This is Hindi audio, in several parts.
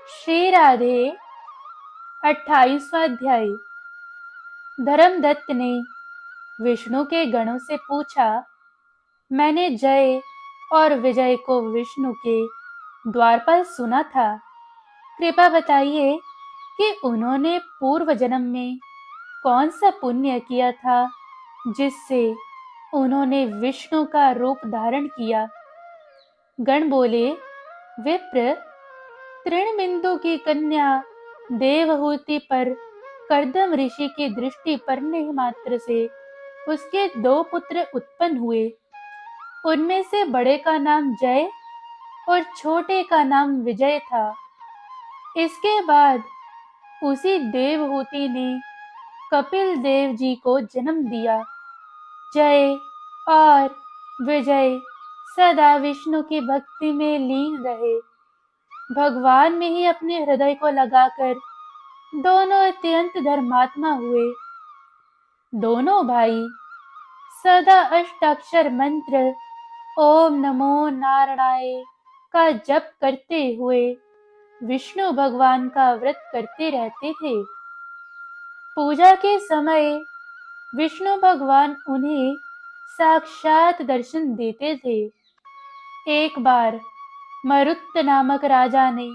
श्री राधे। 28वां अध्याय। धर्मदत्त ने विष्णु के गणों से पूछा, मैंने जय और विजय को विष्णु के द्वारपाल सुना था। कृपा बताइए कि उन्होंने पूर्व जन्म में कौन सा पुण्य किया था जिससे उन्होंने विष्णु का रूप धारण किया। गण बोले, विप्र, तृणबिंदु की कन्या देवहूति पर कर्दम ऋषि की दृष्टि पड़ने मात्र से उसके 2 पुत्र उत्पन्न हुए। उनमें से बड़े का नाम जय और छोटे का नाम विजय था। इसके बाद उसी देवहूति ने कपिल देव जी को जन्म दिया। जय और विजय सदा विष्णु की भक्ति में लीन रहे। भगवान में ही अपने हृदय को लगाकर दोनों अत्यंत धर्मात्मा हुए। दोनों भाई सदा अष्टाक्षर मंत्र ओम नमो नारायणाय का जप करते हुए विष्णु भगवान का व्रत करते रहते थे। पूजा के समय विष्णु भगवान उन्हें साक्षात दर्शन देते थे। एक बार मरुत नामक राजा ने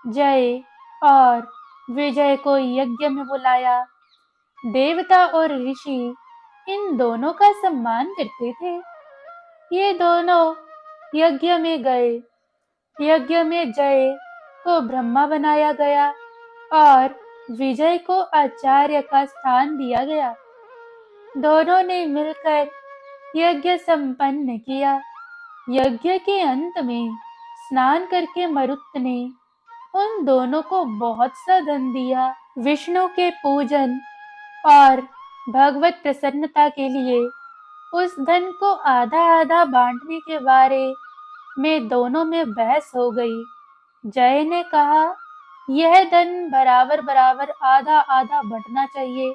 जय और विजय को यज्ञ में बुलाया। देवता और ऋषि इन दोनों का सम्मान करते थे। ये दोनों यज्ञ में गए। यज्ञ में जय को ब्रह्मा बनाया गया और विजय को आचार्य का स्थान दिया गया। दोनों ने मिलकर यज्ञ संपन्न किया। यज्ञ के अंत में स्नान करके मरुत ने उन दोनों को बहुत सा धन दिया। विष्णु के पूजन और भगवत प्रसन्नता के लिए उस धन को आधा आधा बांटने के बारे में दोनों में बहस हो गई। जय ने कहा, यह धन बराबर बराबर आधा आधा बंटना चाहिए।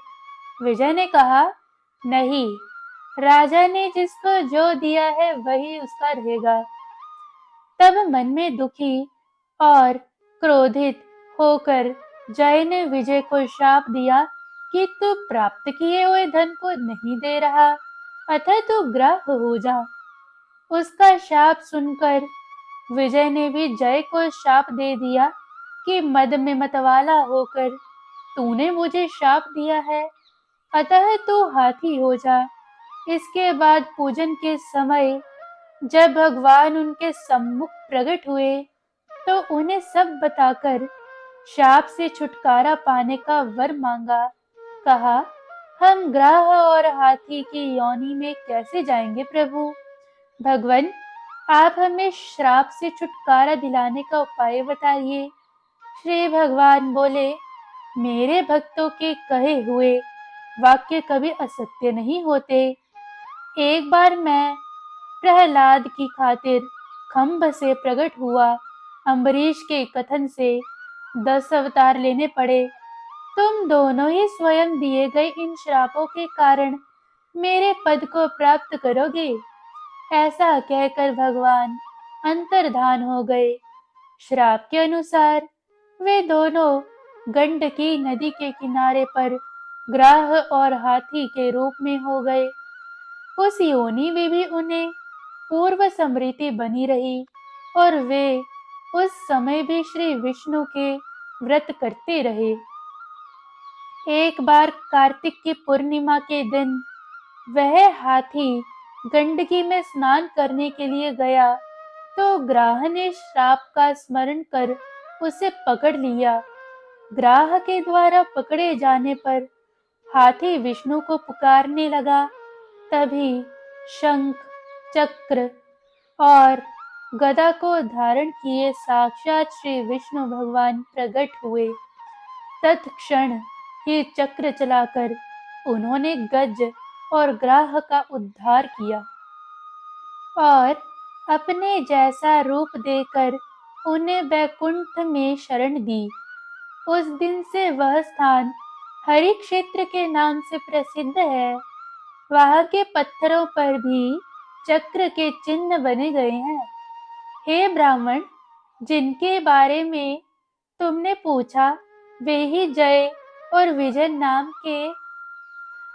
विजय ने कहा, नहीं, राजा ने जिसको जो दिया है वही उसका रहेगा। तब मन में दुखी और क्रोधित होकर जय ने विजय को शाप दिया कि तू प्राप्त किए हुए धन को नहीं दे रहा, अतः तू ग्राह्य हो जा। उसका शाप सुनकर विजय ने भी जय को शाप दे दिया कि मद में मतवाला होकर तूने मुझे शाप दिया है, अतः तू हाथी हो जा। इसके बाद पूजन के समय जब भगवान उनके सम्मुख प्रकट हुए तो उन्हें सब बताकर शाप से छुटकारा पाने का वर मांगा। कहा, हम ग्राह और हाथी की योनि में कैसे जाएंगे प्रभु? भगवान, आप हमें श्राप से छुटकारा दिलाने का उपाय बताइए। श्री भगवान बोले, मेरे भक्तों के कहे हुए वाक्य कभी असत्य नहीं होते। एक बार मैं प्रहलाद की खातिर खम्भ से प्रकट हुआ। अम्बरीश के कथन से 10 अवतार लेने पड़े। तुम दोनों ही स्वयं दिए गए इन श्रापों के कारण मेरे पद को प्राप्त करोगे। ऐसा कहकर भगवान अंतर्धान हो गए। श्राप के अनुसार वे दोनों गंडकी नदी के किनारे पर ग्राह और हाथी के रूप में हो गए। उस योनि में भी उन्हें पूर्व स्मृति बनी रही और वे उस समय भी श्री विष्णु के व्रत करते रहे। एक बार कार्तिक की पूर्णिमा के दिन वह हाथी गंडकी में स्नान करने के लिए गया तो ग्राह ने श्राप का स्मरण कर उसे पकड़ लिया। ग्राह के द्वारा पकड़े जाने पर हाथी विष्णु को पुकारने लगा। तभी शंख, चक्र और गदा को धारण किए साक्षात श्री विष्णु भगवान प्रकट हुए। तत्क्षण ही चक्र चलाकर उन्होंने गज और ग्राह का उद्धार किया और अपने जैसा रूप देकर उन्हें वैकुंठ में शरण दी। उस दिन से वह स्थान हरि क्षेत्र के नाम से प्रसिद्ध है। वहां के पत्थरों पर भी चक्र के चिन्ह बने गए हैं। हे ब्राह्मण, जिनके बारे में तुमने पूछा, वे ही जय और विजय नाम के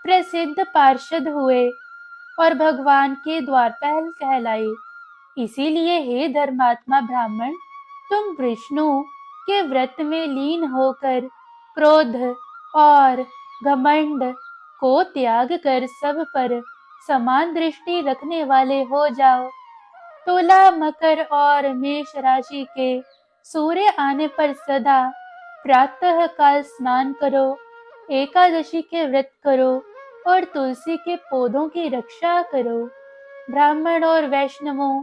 प्रसिद्ध पार्षद हुए और भगवान के द्वारपाल कहलाए। इसीलिए हे धर्मात्मा ब्राह्मण, तुम विष्णु के व्रत में लीन होकर क्रोध और घमंड को त्याग कर सब पर समान दृष्टि रखने वाले हो जाओ। तुला, मकर और मेष राशि के सूर्य आने पर सदा प्रातः काल स्नान करो, एकादशी के व्रत करो और तुलसी के पौधों की रक्षा करो। ब्राह्मण और वैष्णवों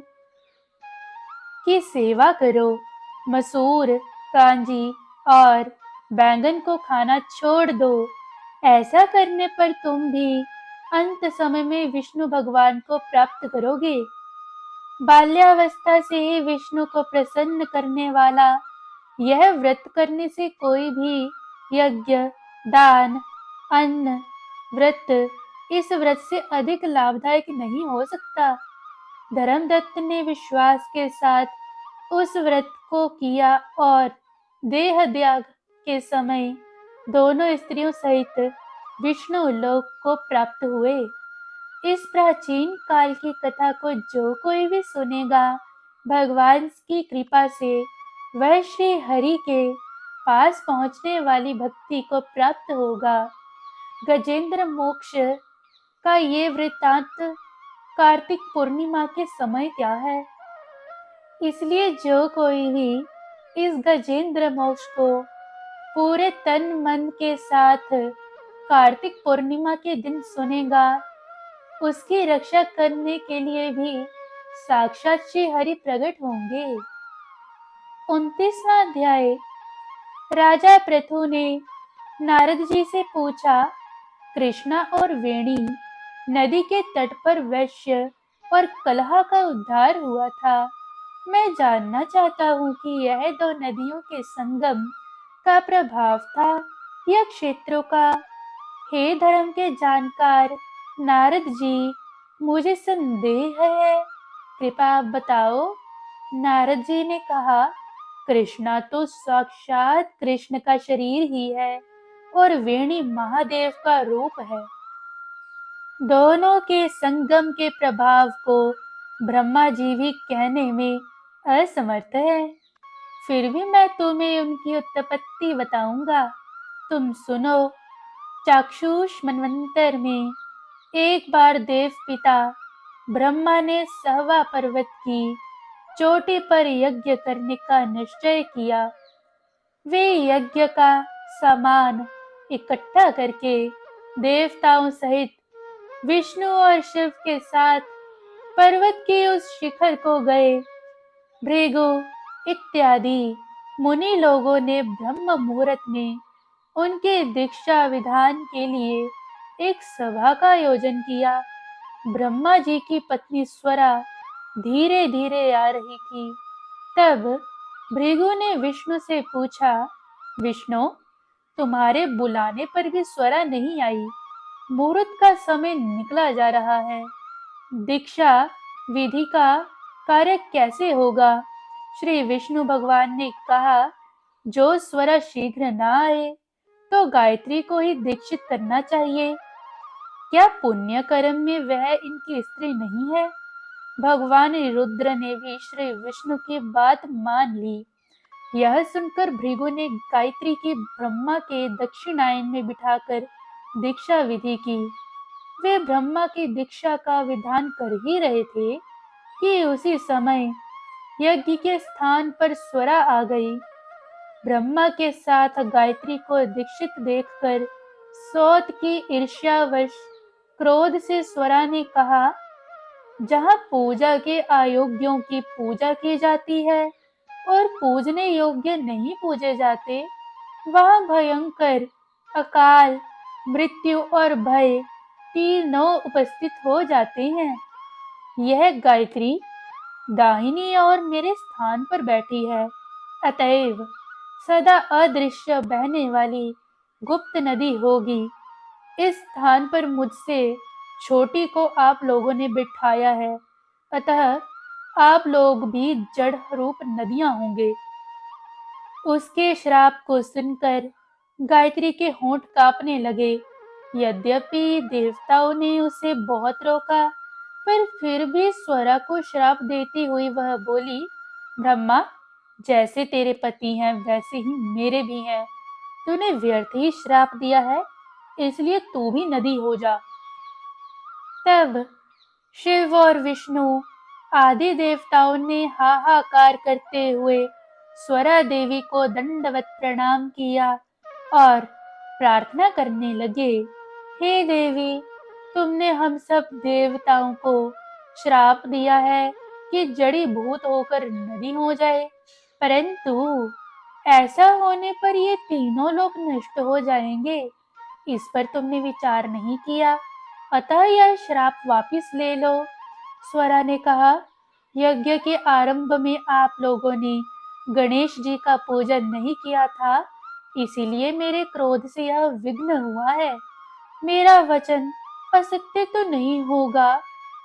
की सेवा करो। मसूर, कांजी और बैंगन को खाना छोड़ दो। ऐसा करने पर तुम भी अंत समय में विष्णु भगवान को प्राप्त करोगे। बाल्यावस्था से ही विष्णु को प्रसन्न करने वाला यह व्रत करने से कोई भी यज्ञ, दान, अन्न, व्रत इस व्रत से अधिक लाभदायक नहीं हो सकता। धर्मदत्त ने विश्वास के साथ उस व्रत को किया और देह त्याग के समय दोनों स्त्रियों सहित विष्णु लोक को प्राप्त हुए। इस प्राचीन काल की कथा को जो कोई भी सुनेगा, भगवान की कृपा से वह श्री हरि के पास पहुंचने वाली भक्ति को प्राप्त होगा। गजेंद्र मोक्ष का ये वृत्तांत कार्तिक पूर्णिमा के समय क्या है, इसलिए जो कोई भी इस गजेंद्र मोक्ष को पूरे तन मन के साथ कार्तिक पूर्णिमा के दिन सुनेगा, उसकी रक्षा करने के लिए भी साक्षात श्री हरि प्रकट होंगे। 29वां अध्याय। राजा पृथु ने नारद जी से पूछा, कृष्णा और वेणी नदी के तट पर वैश्य और कलह का उद्धार हुआ था। मैं जानना चाहता हूँ कि यह दो नदियों के संगम का प्रभाव था या क्षेत्रों का। हे धर्म के जानकार नारद जी, मुझे संदेह है, कृपया आप बताओ। नारद जी ने कहा, कृष्णा तो साक्षात कृष्ण का शरीर ही है और वेणी महादेव का रूप है। दोनों के संगम के प्रभाव को ब्रह्मा जी भी कहने में असमर्थ है। फिर भी मैं तुम्हें उनकी उत्पत्ति बताऊंगा, तुम सुनो। चाक्षुष मनवंतर में एक बार देव पिता ब्रह्मा ने सहवा पर्वत की चोटी पर यज्ञ करने का निश्चय किया। वे यज्ञ का सामान इकट्ठा करके देवताओं सहित विष्णु और शिव के साथ पर्वत के उस शिखर को गए। भृगु इत्यादि मुनि लोगों ने ब्रह्म मुहूर्त में उनके दीक्षा विधान के लिए एक सभा का आयोजन किया। ब्रह्मा जी की पत्नी स्वरा धीरे धीरे आ रही थी। तब भृगु ने विष्णु से पूछा, विष्णु, तुम्हारे बुलाने पर भी स्वरा नहीं आई। मुहूर्त का समय निकला जा रहा है, दीक्षा विधि का कार्य कैसे होगा। श्री विष्णु भगवान ने कहा, जो स्वरा शीघ्र न आए तो गायत्री को ही दीक्षित करना चाहिए। क्या पुण्य कर्म में वह इनकी स्त्री नहीं है। भगवान रुद्र ने भी श्री विष्णु की बात मान ली। यह सुनकर भृगु ने गायत्री की ब्रह्मा के दक्षिणायन में बिठाकर दीक्षा विधि की। वे ब्रह्मा की दीक्षा का विधान कर ही रहे थे कि उसी समय यज्ञ के स्थान पर स्वरा आ गई। ब्रह्मा के साथ गायत्री को दीक्षित देखकर सौत की ईर्ष्यावश क्रोध से स्वरा ने कहा, जहाँ पूजा के अयोग्यों की पूजा की जाती है और पूजने योग्य नहीं पूजे जाते, वहाँ भयंकर अकाल, मृत्यु और भय तीनों उपस्थित हो जाते हैं। यह गायत्री दाहिनी ओर मेरे स्थान पर बैठी है, अतएव सदा अदृश्य बहने वाली गुप्त नदी होगी। इस स्थान पर मुझसे छोटी को आप लोगों ने बिठाया है, अतः आप लोग भी जड़ रूप नदियां होंगे। उसके श्राप को सुनकर गायत्री के होंठ कांपने लगे। यद्यपि देवताओं ने उसे बहुत रोका, पर फिर भी स्वरा को श्राप देती हुई वह बोली, ब्रह्मा, जैसे तेरे पति हैं वैसे ही मेरे भी हैं। तूने व्यर्थ ही श्राप दिया है, इसलिए तू भी नदी हो जा। तब शिव और विष्णु आदि देवताओं ने हाहाकार करते हुए स्वरा देवी को दंडवत प्रणाम किया और प्रार्थना करने लगे, हे देवी, तुमने हम सब देवताओं को श्राप दिया है कि जड़ी भूत होकर नदी हो जाए, परंतु ऐसा होने पर ये तीनों लोग नष्ट हो जाएंगे। इस पर तुमने विचार नहीं किया, अतः यह श्राप वापिस ले लो। स्वरा ने कहा, यज्ञ के आरंभ में आप लोगों ने गणेश जी का पूजन नहीं किया था, इसीलिए मेरे क्रोध से यह विघ्न हुआ है। मेरा वचन असत्य तो नहीं होगा,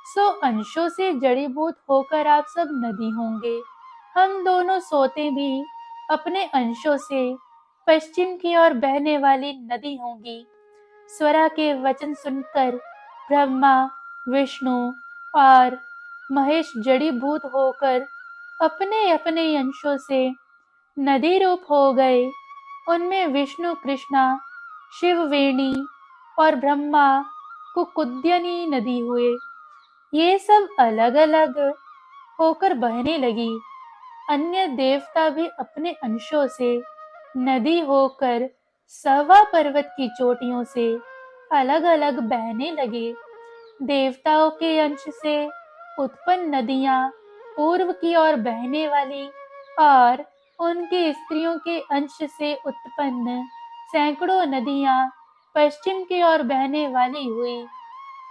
सो अंशों से जड़ीभूत होकर आप सब नदी होंगे। हम दोनों सोते भी अपने अंशों से पश्चिम की ओर बहने वाली नदी होंगी। स्वरा के वचन सुनकर ब्रह्मा, विष्णु और महेश जड़ीभूत होकर अपने अपने अंशों से नदी रूप हो गए। उनमें विष्णु कृष्णा, शिव वेणी और ब्रह्मा कुकुद्यनी नदी हुए। ये सब अलग अलग होकर बहने लगी। अन्य देवता भी अपने अंशों से नदी होकर सहवा पर्वत की चोटियों से अलग अलग बहने लगे। देवताओं के अंश से उत्पन्न नदियां पूर्व की ओर बहने वाली और उनकी स्त्रियों के अंश से उत्पन्न सैकड़ों नदियां पश्चिम की ओर बहने वाली हुई।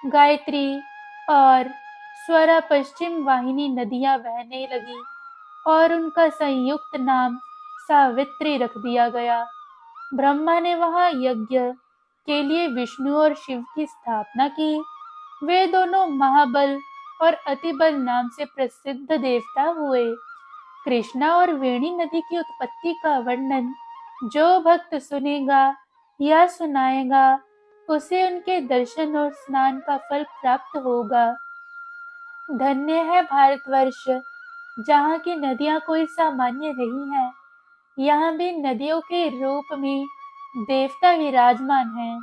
गायत्री और स्वरा पश्चिम वाहिनी नदियां बहने लगी और उनका संयुक्त नाम सावित्री रख दिया गया। ब्रह्मा ने वहां यज्ञ के लिए विष्णु और शिव की स्थापना की। वे दोनों महाबल और अतिबल नाम से प्रसिद्ध देवता हुए। कृष्णा और वेणी नदी की उत्पत्ति का वर्णन जो भक्त सुनेगा या सुनाएगा, उसे उनके दर्शन और स्नान का फल प्राप्त होगा। धन्य है भारतवर्ष, जहाँ की नदियाँ कोई सामान्य नहीं है। यहाँ भी नदियों के रूप में देवता विराजमान हैं।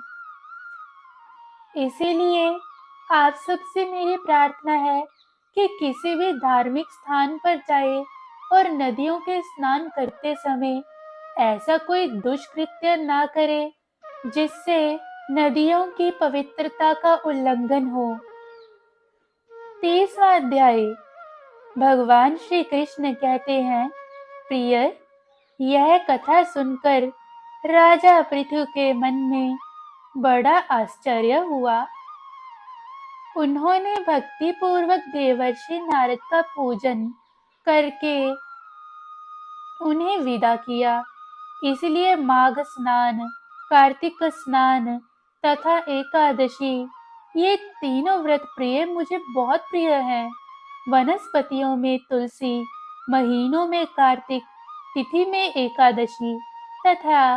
इसीलिए आप सबसे मेरी प्रार्थना है कि किसी भी धार्मिक स्थान पर जाए और नदियों के स्नान करते समय ऐसा कोई दुष्कृत्य ना करे जिससे नदियों की पवित्रता का उल्लंघन हो। 30वां अध्याय। भगवान श्री कृष्ण कहते हैं, प्रिय, यह कथा सुनकर राजा पृथु के मन में बड़ा आश्चर्य हुआ। उन्होंने भक्ति पूर्वक देवर्षि नारद का पूजन करके उन्हें विदा किया। इसलिए माघ स्नान, कार्तिक स्नान तथा एकादशी, ये तीनों व्रत प्रिय मुझे बहुत प्रिय हैं। वनस्पतियों में तुलसी, महीनों में कार्तिक, तिथि में एकादशी तथा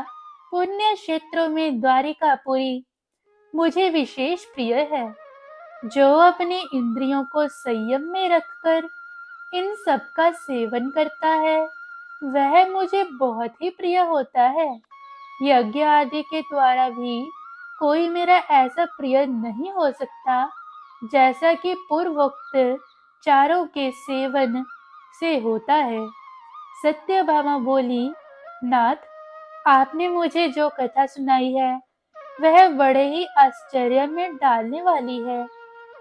पुण्य क्षेत्रों में द्वारिकापुरी मुझे विशेष प्रिय है। जो अपनी इंद्रियों को संयम में रखकर इन सब का सेवन करता है, वह मुझे बहुत ही प्रिय होता है। यज्ञ आदि के द्वारा भी कोई मेरा ऐसा प्रिय नहीं हो सकता जैसा कि पूर्वोक्त चारों के सेवन से होता है। सत्यभामा बोली, नाथ, आपने मुझे जो कथा सुनाई है वह बड़े ही आश्चर्य में डालने वाली है,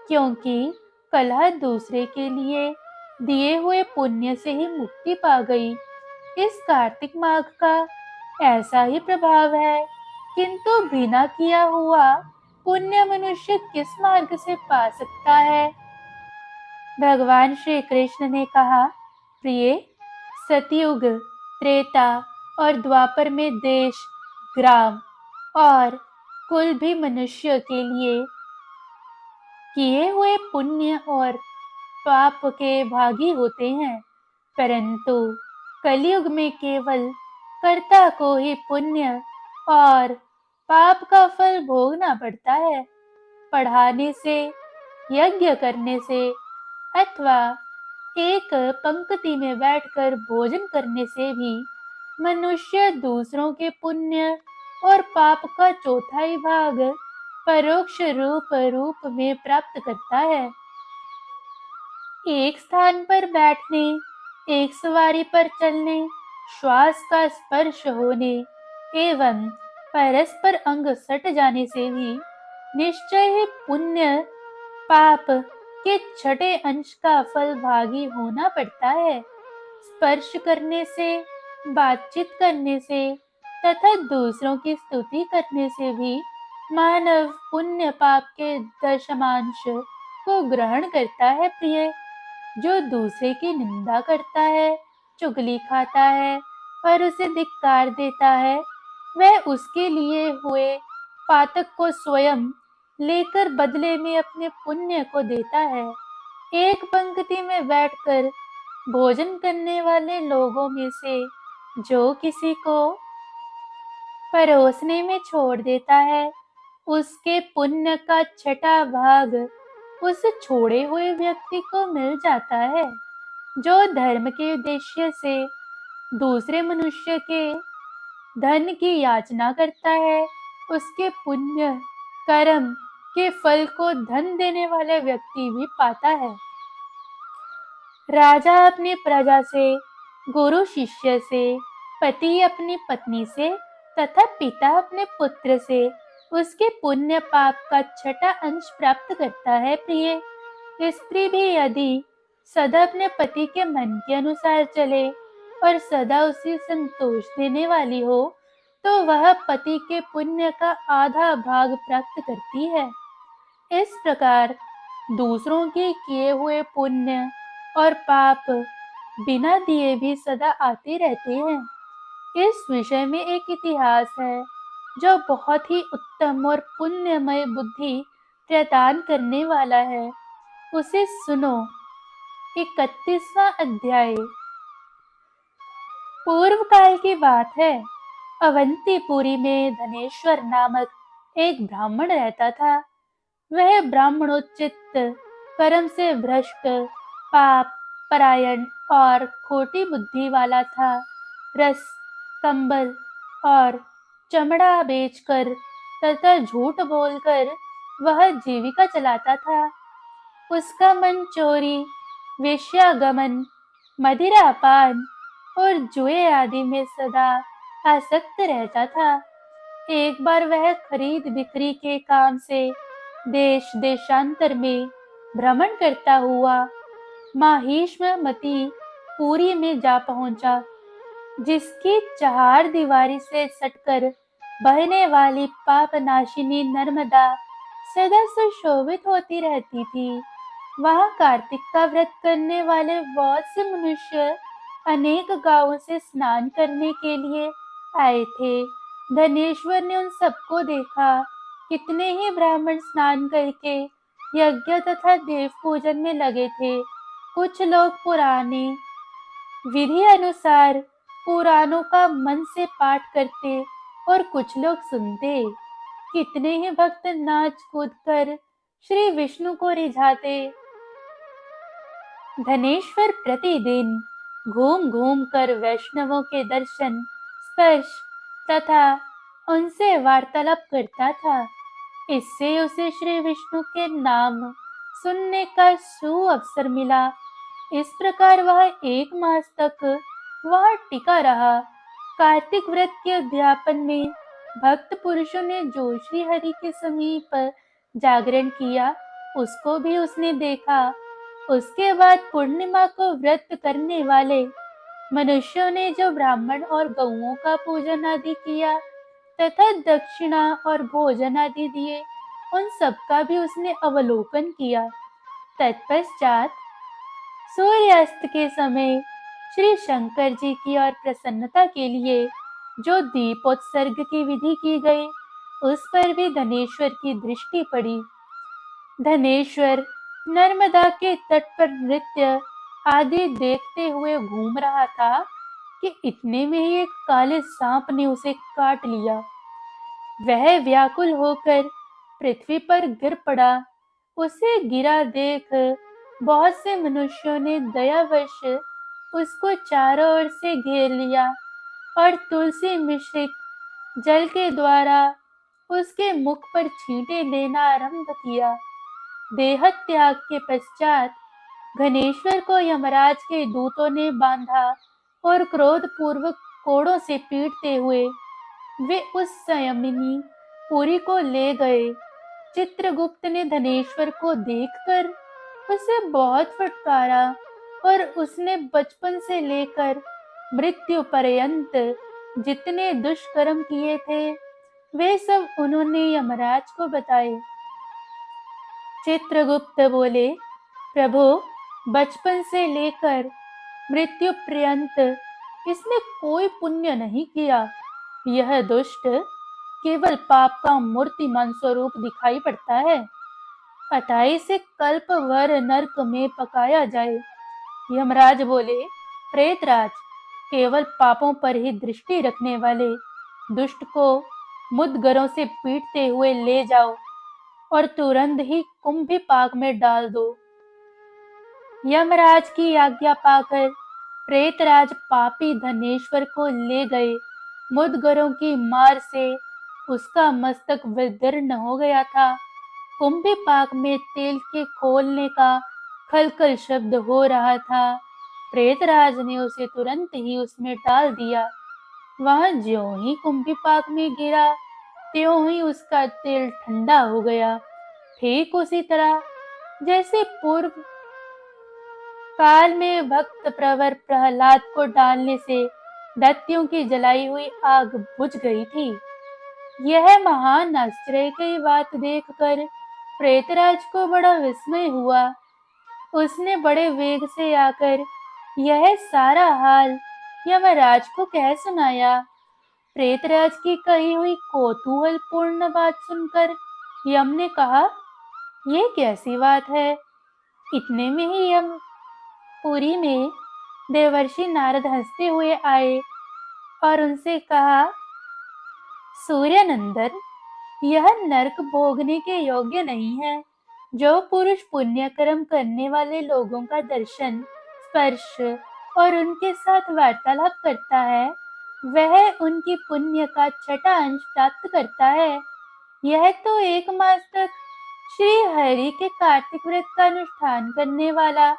क्योंकि कलह दूसरे के लिए दिए हुए पुण्य से ही मुक्ति पा गई। इस कार्तिक माघ का ऐसा ही प्रभाव है, किंतु बिना किया हुआ पुण्य मनुष्य किस मार्ग से पा सकता है। भगवान श्री कृष्ण ने कहा, प्रिय, सतयुग, त्रेता और द्वापर में देश, ग्राम और कुल भी मनुष्य के लिए किए हुए पुण्य और पाप के भागी होते हैं, परंतु कलयुग में केवल कर्ता को ही पुण्य और पाप का फल भोगना पड़ता है। पढ़ाने से, यज्ञ करने से अथवा एक पंक्ति में बैठकर भोजन करने से भी मनुष्य दूसरों के पुण्य और पाप का चौथाई भाग परोक्ष रूप में प्राप्त करता है। एक स्थान पर बैठने, एक सवारी पर चलने, श्वास का स्पर्श होने एवं परस्पर अंग सट जाने से भी निश्चय ही पुण्य पाप के छठे अंश का फल भागी होना पड़ता है। स्पर्श करने से, बातचीत करने से तथा दूसरों की स्तुति करने से भी मानव पुण्य पाप के दशमांश को ग्रहण करता है। प्रिय, जो दूसरे की निंदा करता है, चुगली खाता है और उसे धिक्कार देता है, वह उसके लिए हुए पातक को स्वयं लेकर बदले में अपने पुण्य को देता है। एक पंक्ति में बैठकर भोजन करने वाले लोगों में से जो किसी को परोसने में छोड़ देता है, उसके पुण्य का छठा भाग उस छोड़े हुए व्यक्ति को मिल जाता है। जो धर्म के उद्देश्य से दूसरे मनुष्य के धन की याचना करता है, उसके पुण्य कर्म के फल को धन देने वाले व्यक्ति भी पाता है। राजा अपनी प्रजा से, गुरु शिष्य से, पति अपनी पत्नी से तथा पिता अपने पुत्र से उसके पुण्य पाप का छठा अंश प्राप्त करता है। प्रिय, स्त्री भी यदि सदा अपने पति के मन के अनुसार चले और सदा उसे संतोष देने वाली हो, तो वह पति के पुण्य का आधा भाग प्राप्त करती है। इस प्रकार दूसरों के किए हुए पुण्य और पाप बिना दिए भी सदा आते रहते हैं। इस विषय में एक इतिहास है जो बहुत ही उत्तम और पुण्यमय बुद्धि प्रदान करने वाला है। उसे सुनो। 31वां अध्याय। पूर्व काल की बात है। अवंतीपुरी में धनेश्वर नामक एक ब्राह्मण रहता था। वह ब्राह्मणोचित, कर्म से भ्रष्ट, पाप परायण और खोटी बुद्धि वाला था। रस, कंबल और चमड़ा बेचकर तथा झूठ बोलकर वह जीविका चलाता था। उसका मन चोरी, वेश्यागमन, मदिरापान और जुए आदि में सदा आसक्त रहता था। एक बार वह खरीद बिक्री के काम से देश देशांतर में भ्रमण करता हुआ माहिष्मती पुरी में जा पहुंचा, जिसकी चार दीवारी से सटकर बहने वाली पापनाशिनी नर्मदा सदा सुशोभित होती रहती थी। वहां कार्तिक का व्रत करने वाले बहुत से मनुष्य अनेक गांवों से स्नान करने के लिए आए थे। धनेश्वर ने उन सबको देखा। कितने ही ब्राह्मण स्नान करके यज्ञ तथा देव पूजन में लगे थे। कुछ लोग पुराने विधि अनुसार पुराणों का मन से पाठ करते और कुछ लोग सुनते। कितने ही भक्त नाच कूद कर श्री विष्णु को रिझाते। धनेश्वर प्रतिदिन घूम घूम कर वैष्णवों के दर्शन, स्पर्श तथा उनसे वार्तालाप करता था। इससे उसे श्री विष्णु के नाम सुनने का सुअवसर मिला। इस प्रकार वह 1 मास तक वहां टिका रहा। कार्तिक व्रत के उद्यापन में भक्त पुरुषों ने जो श्री हरि के समीप जागरण किया, उसको भी उसने देखा। उसके बाद पूर्णिमा को व्रत करने वाले मनुष्यों ने जो ब्राह्मण और गौओं का पूजन आदि किया तथा दक्षिणा और भोजन आदि दिए, उन सब का भी उसने अवलोकन किया। तत्पश्चात सूर्यास्त के समय श्री शंकर जी की और प्रसन्नता के लिए जो दीपोत्सर्ग की विधि की गई, उस पर भी धनेश्वर की दृष्टि पड़ी। धनेश्वर नर्मदा के तट पर नृत्य आदि देखते हुए घूम रहा था कि इतने में ही एक काले सांप ने उसे काट लिया। वह व्याकुल होकर पृथ्वी पर गिर पड़ा। उसे गिरा देख बहुत से मनुष्यों ने दयावश उसको चारों ओर से घेर लिया और तुलसी मिश्रित जल के द्वारा उसके मुख पर छींटे लेना आरंभ किया। देह त्याग के पश्चात घनेश्वर को यमराज के दूतों ने बांधा और क्रोधपूर्वक कोड़ों से पीटते हुए वे उस संयमिनी पुरी को ले गए। चित्रगुप्त ने धनेश्वर को देखकर उसे बहुत फटकारा और उसने बचपन से लेकर मृत्यु पर्यंत जितने दुष्कर्म किए थे वे सब उन्होंने यमराज को बताए। चित्रगुप्त बोले, प्रभु, बचपन से लेकर मृत्यु पर्यंत इसने कोई पुण्य नहीं किया। यह दुष्ट केवल पाप का मूर्तिमान स्वरूप दिखाई पड़ता है, अतः इसे कल्प भर नरक में पकाया जाए। यमराज बोले, प्रेतराज, केवल पापों पर ही दृष्टि रखने वाले दुष्ट को मुद्गरों से पीटते हुए ले जाओ और तुरंत ही कुंभीपाक में डाल दो। यमराज की आज्ञा पाकर प्रेतराज पापी धनेश्वर को ले गए। मुद्गरों की मार से उसका मस्तक विदीर्ण हो गया था। कुंभीपाक में तेल के खोलने का खलखल शब्द हो रहा था। प्रेतराज ने उसे तुरंत ही उसमें डाल दिया। वह ज्यों ही कुंभीपाक में गिरा त्यों ही उसका तेल ठंडा हो गया, ठीक उसी तरह जैसे पूर्व काल में भक्त प्रवर प्रहलाद को डालने से दैत्यों की जलाई हुई आग बुझ गई थी। यह महान आश्चर्य की बात देखकर प्रेतराज को बड़ा विस्मय हुआ। उसने बड़े वेग से आकर यह सारा हाल यमराज को कह सुनाया। प्रेतराज की कही हुई कौतूहलपूर्ण बात सुनकर यम ने कहा, ये कैसी बात है। इतने में ही यम पुरी में देवर्षि नारद हंसते हुए आए और उनसे कहा, सूर्यनंदन, यह नरक भोगने के योग्य नहीं है। जो पुरुष पुण्य कर्म करने वाले लोगों का दर्शन, स्पर्श और उनके साथ वार्तालाप करता है वह उनकी पुण्य का छठा अंश प्राप्त करता है। यह तो एक मास तक श्री हरि के कार्तिक व्रत का अनुष्ठान करने वाला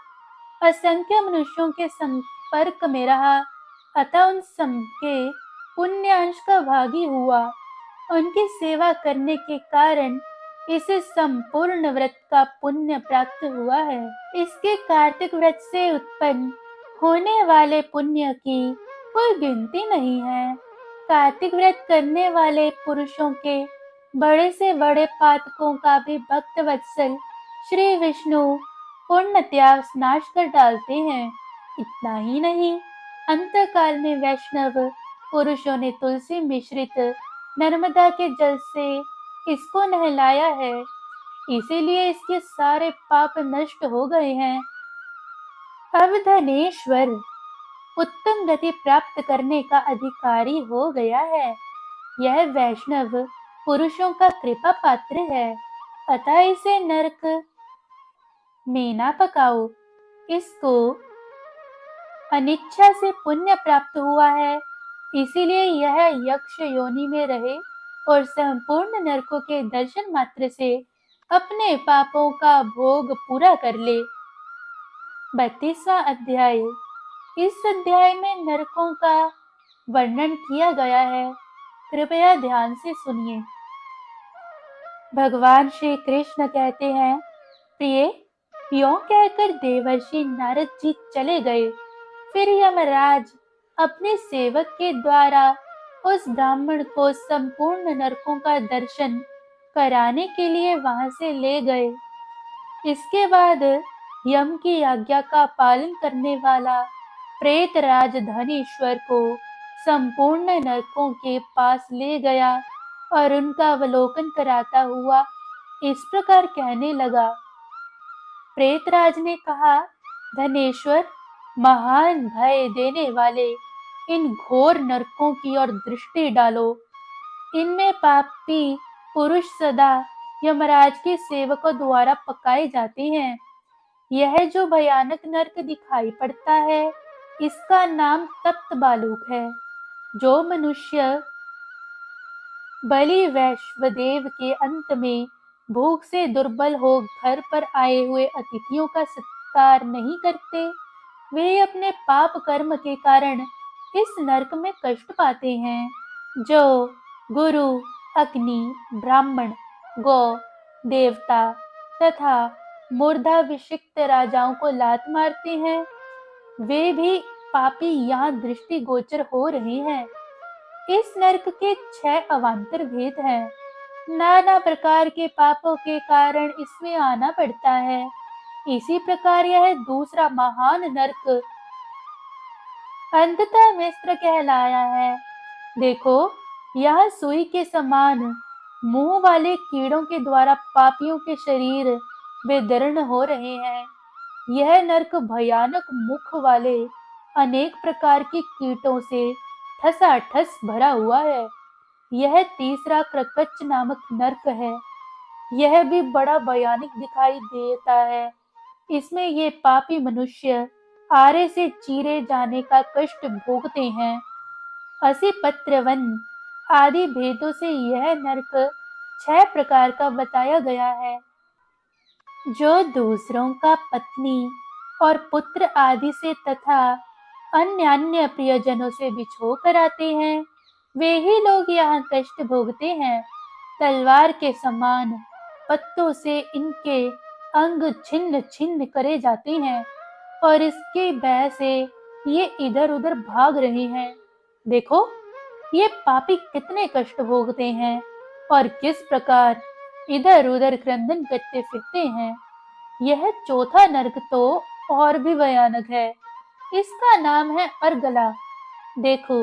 असंख्य मनुष्यों के संपर्क में रहा, अतः उन सबके पुण्य अंश का भागी हुआ। उनकी सेवा करने के कारण इसे संपूर्ण व्रत का पुण्य प्राप्त हुआ है। इसके कार्तिक व्रत से उत्पन्न होने वाले पुण्य की कोई गिनती नहीं है। कार्तिक व्रत करने वाले पुरुषों के बड़े से बड़े पातकों का भी भक्त वत्सल श्री विष्णु पूर्णतया नाश कर डालते हैं। इतना ही नहीं, अंतकाल में वैष्णव पुरुषों ने तुलसी मिश्रित नर्मदा के जल से इसको नहलाया है, इसीलिए इसके सारे पाप नष्ट हो गए हैं। अब धनेश्वर उत्तम गति प्राप्त करने का अधिकारी हो गया है। यह वैष्णव पुरुषों का कृपा पात्र है, अतः इसे नरक में ना पकाओ। इसको अनिच्छा से पुण्य प्राप्त हुआ है, इसीलिए यह यक्ष योनि में रहे और संपूर्ण नरकों के दर्शन मात्र से अपने पापों का भोग पूरा कर ले। 32वां अध्याय। इस अध्याय में नरकों का वर्णन किया गया है, कृपया ध्यान से सुनिए। भगवान श्री कृष्ण कहते हैं, प्रिय, यों कहकर देवर्षि नारद जी चले गए। फिर यमराज अपने सेवक के द्वारा उस ब्राह्मण को संपूर्ण नरकों का दर्शन कराने के लिए वहां से ले गए। इसके बाद यम की आज्ञा का पालन करने वाला प्रेतराज धनेश्वर को संपूर्ण नरकों के पास ले गया और उनका अवलोकन कराता हुआ इस प्रकार कहने लगा। प्रेतराज ने कहा, धनेश्वर, महान भय देने वाले इन घोर नरकों की ओर दृष्टि डालो। इनमें पापी पुरुष सदा यमराज के सेवकों द्वारा पकाए जाते हैं। यह जो भयानक नरक दिखाई पड़ता है, इसका नाम तप्त बालूक है। जो मनुष्य बलि वैश्वदेव के अंत में भूख से दुर्बल हो घर पर आए हुए अतिथियों का सत्कार नहीं करते, वे अपने पाप कर्म के कारण इस नरक में कष्ट पाते हैं। जो गुरु, अग्नि, ब्राह्मण, गौ, देवता तथा मूर्धाभिषिक्त राजाओं को लात मारते हैं, वे भी पापी यहाँ दृष्टि गोचर हो रहे हैं। इस नरक के 6 अवान्तर भेद हैं। नाना प्रकार के पापों के कारण इसमें आना पड़ता है। इसी प्रकार यह दूसरा महान नरक अंततः मिस्र कहलाया है। देखो, यह सुई के समान मुंह वाले कीड़ों के द्वारा पापियों के शरीर बेदर्न हो रहे हैं। यह नरक भयानक मुख वाले अनेक प्रकार के कीटों से ठसाठस भरा हुआ है। यह तीसरा क्रकच नामक नरक है। यह भी बड़ा भयानक दिखाई देता है। इसमें ये पापी मनुष्य आरे से चीरे जाने का कष्ट भोगते हैं। असी पत्रवन आदि भेदों से यह नरक 6 प्रकार का बताया गया है। जो दूसरों का पत्नी और पुत्र आदि से तथा अन्य प्रियजनों से बिछो कर आते हैं, वे ही लोग यहाँ कष्ट भोगते हैं। तलवार के समान पत्तों से इनके अंग छिन्न छिन्न करे जाते हैं और इसके भय से ये इधर उधर भाग रहे हैं। देखो, ये पापी कितने कष्ट भोगते हैं और किस प्रकार इधर उधर क्रंदन करते फिरते हैं। यह चौथा नरक तो और भी भयानक है। इसका नाम है अर्गला। देखो,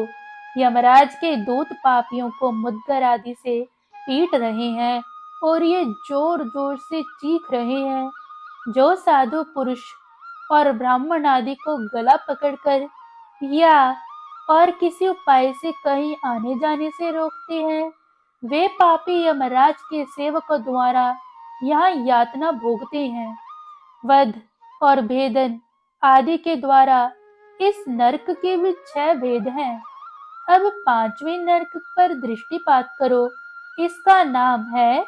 यमराज के दूत पापियों को मुद्गर आदि से पीट रहे हैं और ये जोर जोर से चीख रहे हैं। जो साधु पुरुष और ब्राह्मण आदि को गला पकड़कर या और किसी उपाय से कहीं आने जाने से रोकते हैं, वे पापी यमराज के सेवकों द्वारा यहाँ यातना भोगते हैं। वध और भेदन आदि के द्वारा इस नरक के भी 6 भेद हैं। अब 5वें नरक पर दृष्टिपात करो। इसका नाम है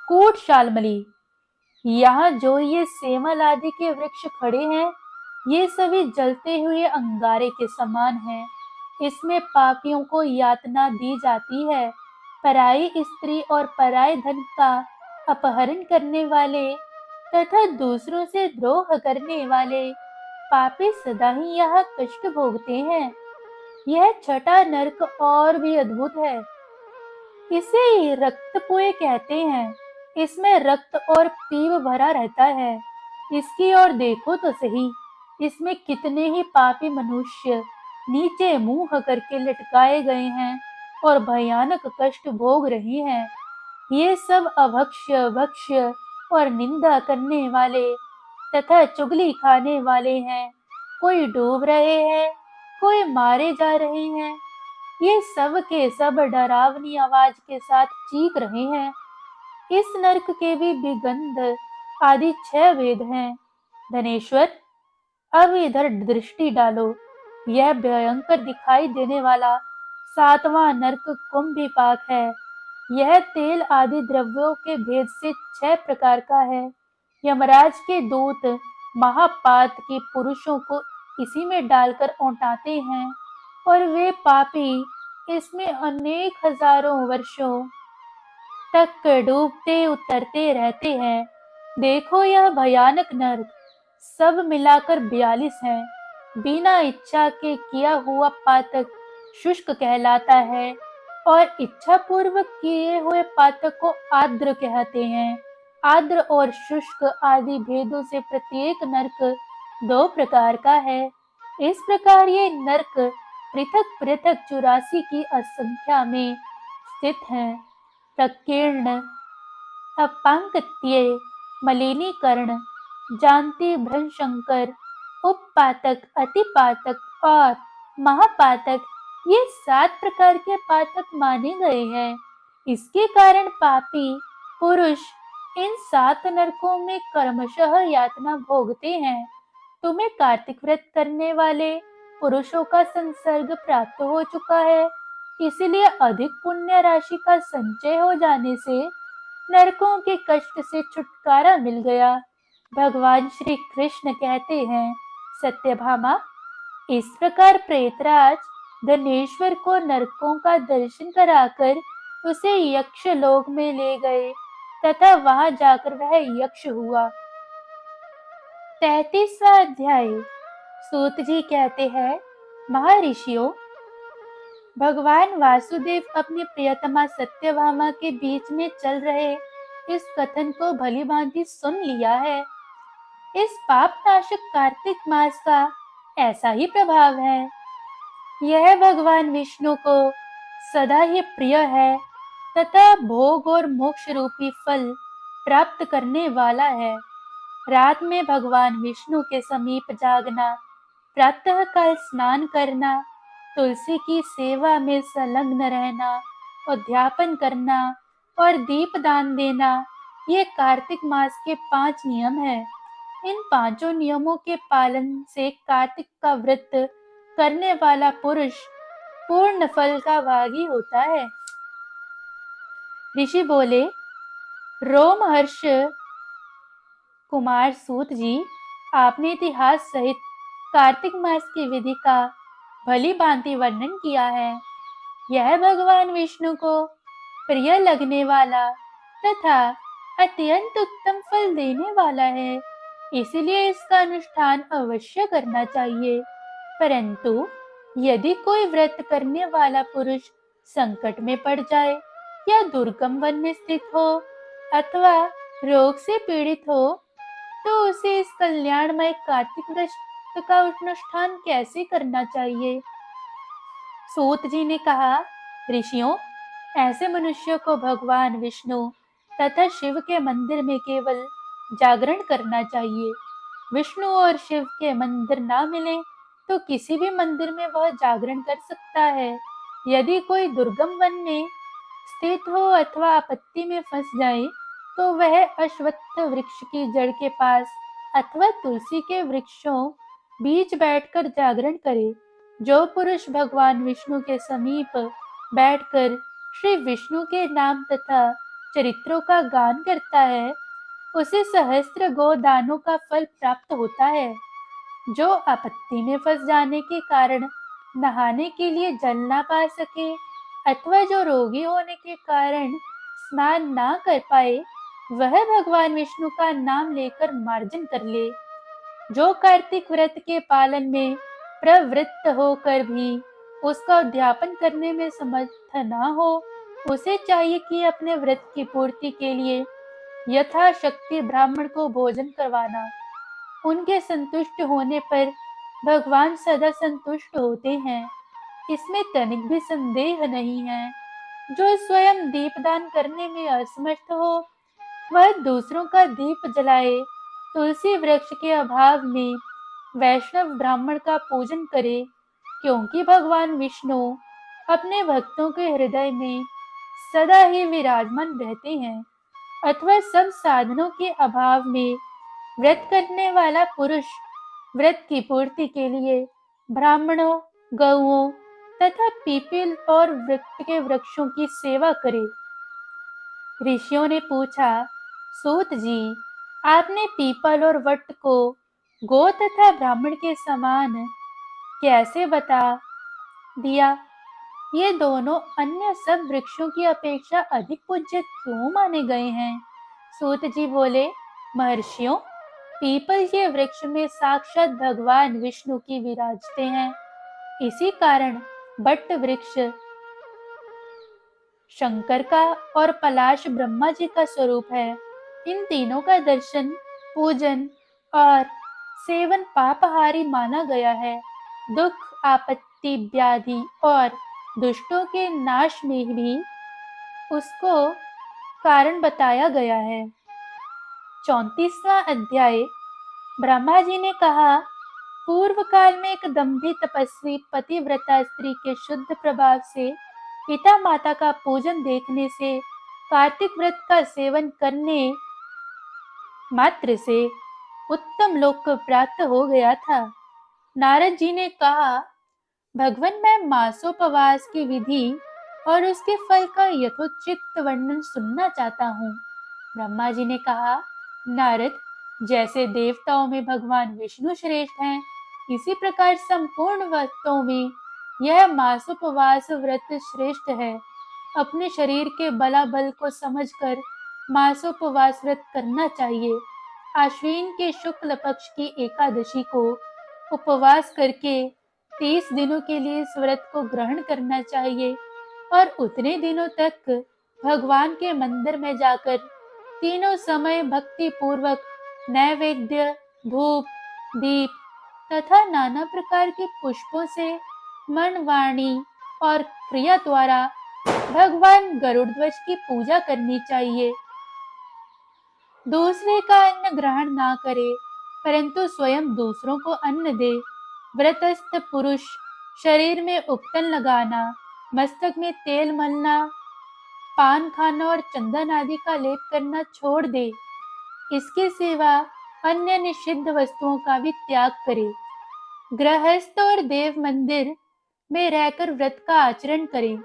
कूटशालमली। यहाँ जो ये सेमल आदि के वृक्ष खड़े हैं, ये सभी जलते हुए अंगारे के समान हैं। इसमें पापियों को यातना दी जाती है। पराई स्त्री और पराये धन का अपहरण करने वाले तथा दूसरों से द्रोह करने वाले पापी सदा ही यहाँ कष्ट भोगते हैं। यह 6ठा नरक और भी अद्भुत है। इसे रक्तपुए कहते हैं। इसमें रक्त और पीव भरा रहता है। इसकी ओर देखो तो सही, इसमें कितने ही पापी मनुष्य नीचे मुंह करके लटकाए गए हैं और भयानक कष्ट भोग रहे हैं। ये सब अभक्ष्य, भक्ष्य और निंदा करने वाले तथा चुगली खाने वाले हैं। कोई डूब रहे हैं, कोई मारे जा रहे हैं। ये सब के सब डरावनी आवाज के साथ चीख रहे हैं। इस नरक के भी विगंध आदि 6 भेद हैं। धनेश्वर, अब इधर दृष्टि डालो। यह भयंकर दिखाई देने वाला 7वां नरक कुंभीपाक है। यह तेल आदि द्रव्यों के भेद से 6 प्रकार का है। यमराज के दूत महापात के पुरुषों को इसी में डालकर औंटाते हैं और वे पापी इसमें अनेक हजारों वर्षों तक डूबते उतरते रहते हैं। देखो, यह भयानक नरक सब मिलाकर 42 हैं। बिना इच्छा के किया हुआ पातक शुष्क कहलाता है और इच्छा पूर्वक किए हुए पातक को आर्द्र कहते हैं। आर्द्र और शुष्क आदि भेदों से प्रत्येक नरक 2 प्रकार का है। इस प्रकार ये नरक पृथक पृथक 84 की असंख्या में स्थित हैं। प्रकीर्ण, अपांक्त्य, मलिनीकरण, जानती, भ्रंशंकर, उपपातक, अतिपातक और महापातक ये 7 प्रकार के पातक माने गए हैं। इसके कारण पापी पुरुष इन 7 नरकों में क्रमशः यातना भोगते हैं। तुम्हें कार्तिक व्रत करने वाले पुरुषों का संसर्ग प्राप्त हो चुका है, इसलिए अधिक पुण्य राशि का संचय हो जाने से नरकों के कष्ट से छुटकारा मिल गया। भगवान श्री कृष्ण कहते हैं, सत्यभामा, इस प्रकार प्रेतराज धनेश्वर को नरकों का दर्शन कराकर उसे यक्ष लोक में ले गए तथा वहां जाकर वह यक्ष हुआ। 33वां अध्याय। सूत जी कहते हैं, महर्षियों, भगवान वासुदेव अपनी प्रियतमा सत्यभामा के बीच में चल रहे इस कथन को भली भांति सुन लिया है। इस पाप नाशक कार्तिक मास का ऐसा ही प्रभाव है। यह भगवान विष्णु को सदा ही प्रिय है तथा भोग और मोक्ष रूपी फल प्राप्त करने वाला है। रात में भगवान विष्णु के समीप जागना, प्रातः काल स्नान करना, तुलसी की सेवा में संलग्न रहना, उद्यापन करना और दीपदान देना, ये कार्तिक मास के 5 नियम हैं। इन 5 नियमों के पालन से कार्तिक का व्रत करने वाला पुरुष पूर्ण फल का भागी होता है। ऋषि बोले, रोमहर्ष कुमार सूत जी, आपने इतिहास सहित कार्तिक मास की विधि का भली भांति वर्णन किया है। यह भगवान विष्णु को प्रिय लगने वाला तथा अत्यंत उत्तम फल देने वाला है, इसलिए इसका अनुष्ठान अवश्य करना चाहिए। परंतु यदि कोई व्रत करने वाला पुरुष संकट में पड़ जाए या दुर्गम वन में स्थित हो अथवा रोग से पीड़ित हो, तो उसे इस कल्याणमय कार्तिक व्रत का अनुष्ठान कैसे करना चाहिए? सूत जी ने कहा, ऋषियों, ऐसे मनुष्य को भगवान विष्णु तथा शिव के मंदिर में केवल जागरण करना चाहिए। विष्णु और शिव के मंदिर ना मिले तो किसी भी मंदिर में वह जागरण कर सकता है। यदि कोई दुर्गम वन में स्थित हो अथवा आपत्ति में फंस जाए तो वह अश्वत्थ वृक्ष की जड़ के पास अथवा तुलसी के वृक्षों बीच बैठकर जागरण करे। जो पुरुष भगवान विष्णु के समीप बैठकर श्री विष्णु के नाम तथा चरित्रों का गान करता है, उसे सहस्त्र गोदानों का फल प्राप्त होता है। जो आपत्ति में फंस जाने के कारण नहाने के लिए जल ना पा सके अथवा जो रोगी होने के कारण स्नान ना कर पाए, वह भगवान विष्णु का नाम लेकर मार्जन कर ले। जो कार्तिक व्रत के पालन में प्रवृत्त होकर भी उसका उद्यापन करने में समर्थ ना हो, उसे चाहिए कि अपने व्रत की पूर्ति के लिए यथाशक्ति ब्राह्मण को भोजन करवाना। उनके संतुष्ट होने पर भगवान सदा संतुष्ट होते हैं, इसमें तनिक भी संदेह नहीं है। जो स्वयं दीपदान करने में असमर्थ हो, वह दूसरों का दीप जलाए। तुलसी वृक्ष के अभाव में वैष्णव ब्राह्मण का पूजन करे, क्योंकि भगवान विष्णु अपने भक्तों के हृदय में सदा ही विराजमान रहते हैं। अथवा सब साधनों के अभाव में व्रत करने वाला पुरुष व्रत की पूर्ति के लिए ब्राह्मणों, गौओं तथा पीपल और वृक्ष के वृक्षों की सेवा करे। ऋषियों ने पूछा, सूत जी, आपने पीपल और वट को गौ तथा ब्राह्मण के समान कैसे बता दिया? ये दोनों अन्य सब वृक्षों की अपेक्षा अधिक पूज्य क्यों माने गए हैं? सूत जी बोले, महर्षियों, पीपल के वृक्ष में साक्षात भगवान विष्णु की विराजते हैं। इसी कारण बट वृक्ष शंकर का और पलाश ब्रह्मा जी का स्वरूप है। इन तीनों का दर्शन, पूजन और सेवन पापहारी माना गया है। दुख, आपत्ति, व्याधि और दुष्टों के नाश में भी उसको कारण बताया गया है। 34वां अध्याय। ब्रह्मा जी ने कहा, पूर्व काल में एक दंभी तपस्वी पतिव्रता स्त्री के शुद्ध प्रभाव से पिता माता का पूजन देखने से कार्तिक व्रत का सेवन करने मात्र से उत्तम लोक को प्राप्त हो गया था। नारद जी ने कहा, भगवान, मैं मासोपवास की विधि और उसके फल का यथोचित वर्णन सुनना चाहता हूँ। ब्रह्मा जी ने कहा, नारद, जैसे देवताओं में भगवान विष्णु श्रेष्ठ हैं, इसी प्रकार संपूर्ण वस्तुओं में यह मासोपवास व्रत श्रेष्ठ है। अपने शरीर के बलाबल को समझकर मासोपवास व्रत करना चाहिए। आश्विन के शुक्ल पक्ष की एकादशी को उपवास करके 30 दिनों के लिए इस व्रत को ग्रहण करना चाहिए और उतने दिनों तक भगवान के मंदिर में जाकर तीनों समय भक्ति पूर्वक नैवेद्य, धूप, दीप तथा नाना प्रकार के पुष्पों से मन, वाणी और क्रिया द्वारा भगवान गरुड़ध्वज की पूजा करनी चाहिए। दूसरे का अन्न ग्रहण ना करे, परंतु स्वयं दूसरों को अन्न दे। व्रतस्थ पुरुष शरीर में उपटन लगाना, मस्तक में तेल मलना, पान खाना और चंदन आदि का लेप करना छोड़ दे। इसके सिवा अन्य निषिद्ध वस्तुओं का भी त्याग करे। गृहस्थ और देव मंदिर में रहकर व्रत का आचरण करें।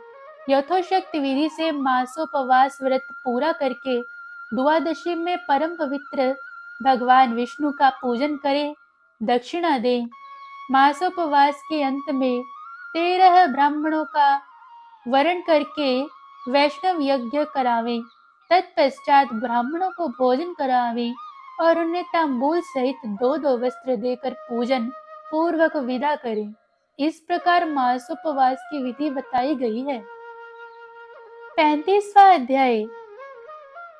यथोशक्ति विधि से मासोपवास व्रत पूरा करके द्वादशी में परम पवित्र भगवान विष्णु का पूजन करें, दक्षिणा दें। मासोपवास के अंत में 13 ब्राह्मणों का वरण करके वैष्णव यज्ञ करावें। तत्पश्चात ब्राह्मणों को भोजन करावें और उन्हें तांबूल सहित 2-2 वस्त्र देकर पूजन पूर्वक विदा करें। इस प्रकार मासोपवास की विधि बताई गई है। 35वां अध्याय।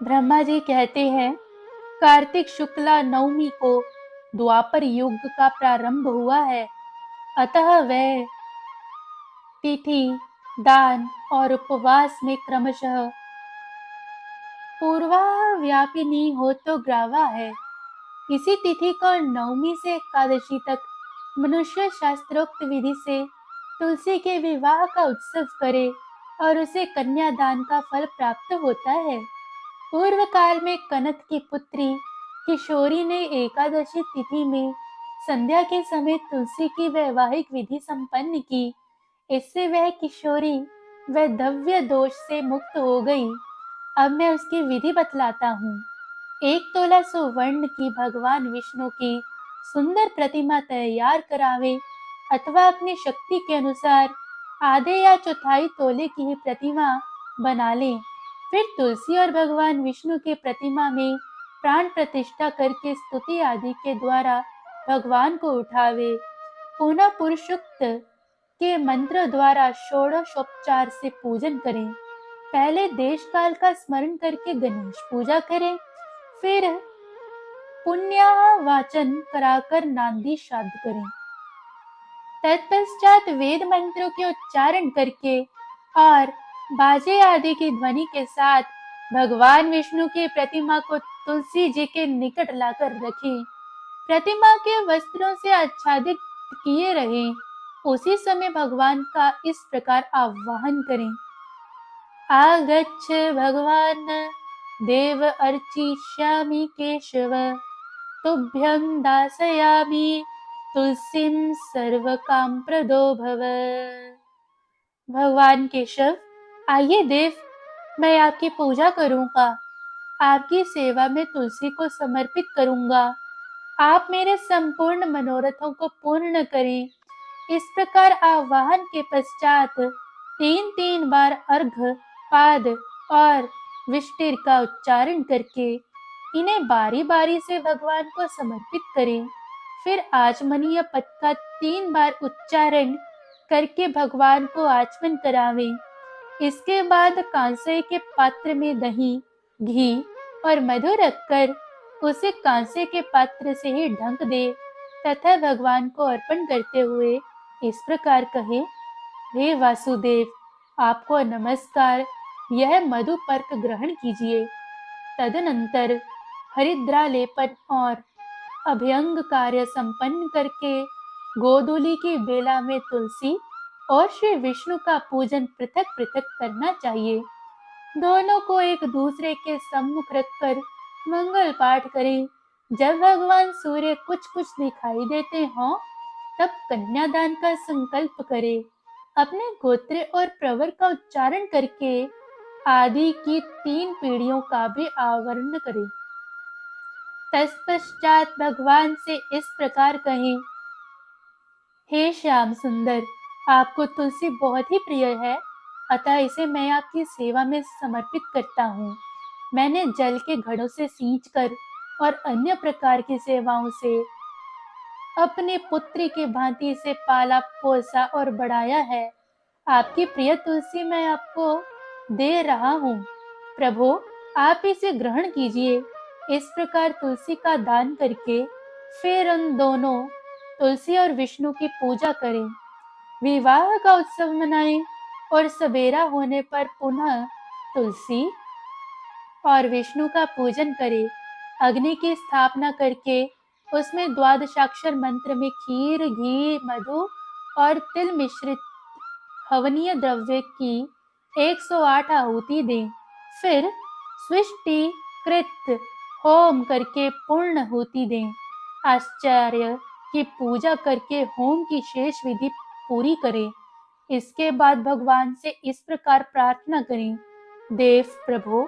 ब्रह्मा जी कहते हैं, कार्तिक शुक्ला नवमी को द्वापर युग का प्रारंभ हुआ है, अतः वह तिथि दान और उपवास में क्रमशः पूर्वाह व्यापिनी हो तो ग्रावा है। इसी तिथि को नवमी से एकादशी तक मनुष्य शास्त्रोक्त विधि से तुलसी के विवाह का उत्सव करे और उसे कन्यादान का फल प्राप्त होता है। पूर्व काल में कनक की पुत्री किशोरी ने एकादशी तिथि में संध्या के समय तुलसी की वैवाहिक विधि संपन्न की। इससे वह किशोरी वैधव्य दोष से मुक्त हो गई। अब मैं उसकी विधि बतलाता हूँ। 1 तोला सुवर्ण की भगवान विष्णु की सुंदर प्रतिमा तैयार करावे अथवा अपनी शक्ति के अनुसार आधे या चौथाई तोले की ही प्रतिमा बना लें। फिर तुलसी और भगवान विष्णु की प्रतिमा में प्राण प्रतिष्ठा करके स्तुति आदि के द्वारा भगवान को उठावे। पुनः पुरुषोक्त के मंत्र द्वारा षोडशोपचार से पूजन करें। पहले देश काल का स्मरण करके गणेश पूजा करें, फिर पुण्यावाचन कराकर नांदी श्राद्ध करें। तत्पश्चात वेद मंत्रों के उच्चारण करके और बाजे आदि की ध्वनि के साथ भगवान विष्णु की प्रतिमा को तुलसी जी के निकट लाकर रखें। प्रतिमा के वस्त्रों से आच्छादित किए रहें। उसी समय भगवान का इस प्रकार आवाहन करें, आगच्छ भगवान देव अर्चिष्यामि केशव, तुभ्यं दासयामि तुलसीं सर्वकाम प्रदो भव। भगवान केशव, आइए देव, मैं आपकी पूजा करूंगा, आपकी सेवा में तुलसी को समर्पित करूंगा। आप मेरे संपूर्ण मनोरथों को पूर्ण करें। इस प्रकार आवाहन के पश्चात 3-3 बार अर्घ्य, पाद और विष्टिर का उच्चारण करके इन्हें बारी बारी से भगवान को समर्पित करें। फिर आचमनीय पद का 3 बार उच्चारण करके भगवान को आचमन करावें। इसके बाद कांसे के पात्र में दही, घी और मधु रखकर उसे कांसे के पात्र से ही ढक दे तथा भगवान को अर्पण करते हुए इस प्रकार कहे, हे वासुदेव, आपको नमस्कार, यह मधुपर्क ग्रहण कीजिए। तदनंतर हरिद्रा लेपन और अभ्यंग कार्य संपन्न करके गोधूली की बेला में तुलसी और श्री विष्णु का पूजन पृथक पृथक करना चाहिए। दोनों को एक दूसरे के सम्मुख रखकर मंगल पाठ करें। जब भगवान सूर्य कुछ कुछ दिखाई देते हों, तब कन्यादान का संकल्प करें। अपने गोत्र और प्रवर का उच्चारण करके आदि की 3 पीढ़ियों का भी आवरण करें। तत्पश्चात भगवान से इस प्रकार कहें, हे श्याम सुंदर, आपको तुलसी बहुत ही प्रिय है, अतः इसे मैं आपकी सेवा में समर्पित करता हूँ। मैंने जल के घड़ों से सींचकर और अन्य प्रकार की सेवाओं से अपने पुत्री की भांति इसे पाला पोसा और बढ़ाया है। आपकी प्रिय तुलसी मैं आपको दे रहा हूँ। प्रभु, आप इसे ग्रहण कीजिए। इस प्रकार तुलसी का दान करके फिर उन दोनों तुलसी और विष्णु की पूजा करें। विवाह का उत्सव मनाएं और सवेरा होने पर पुनः तुलसी और विष्णु का पूजन करें। अग्नि की स्थापना करके उसमें द्वादशाक्षर मंत्र में खीर, घी, मधु और तिल मिश्रित हवनीय द्रव्य की 108 आहुति दें। फिर सृष्टि कृत होम करके पूर्ण आहुति दें। आचार्य की पूजा करके होम की शेष विधि पूरी करें। इसके बाद भगवान से इस प्रकार प्रार्थना करें, देव प्रभु,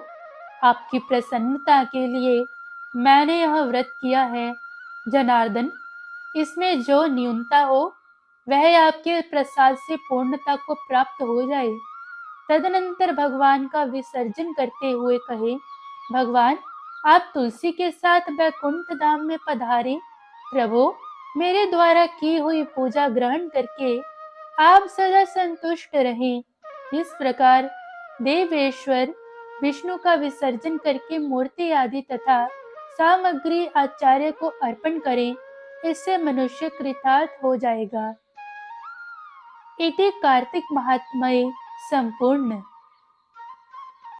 आपकी प्रसन्नता के लिए मैंने यह व्रत किया है। जनार्दन, इसमें जो न्यूनता हो वह आपके प्रसाद से पूर्णता को प्राप्त हो जाए। तदनंतर भगवान का विसर्जन करते हुए कहे, भगवान, आप तुलसी के साथ वैकुंठ धाम में पधारे। प्रभु, मेरे द्वारा की हुई पूजा ग्रहण करके आप सदा संतुष्ट रहें। इस प्रकार देवेश्वर विष्णु का विसर्जन करके मूर्ति आदि तथा सामग्री आचार्य को अर्पण करें। इससे मनुष्य कृतार्थ हो जाएगा। इति कार्तिक महात्म्ये संपूर्ण।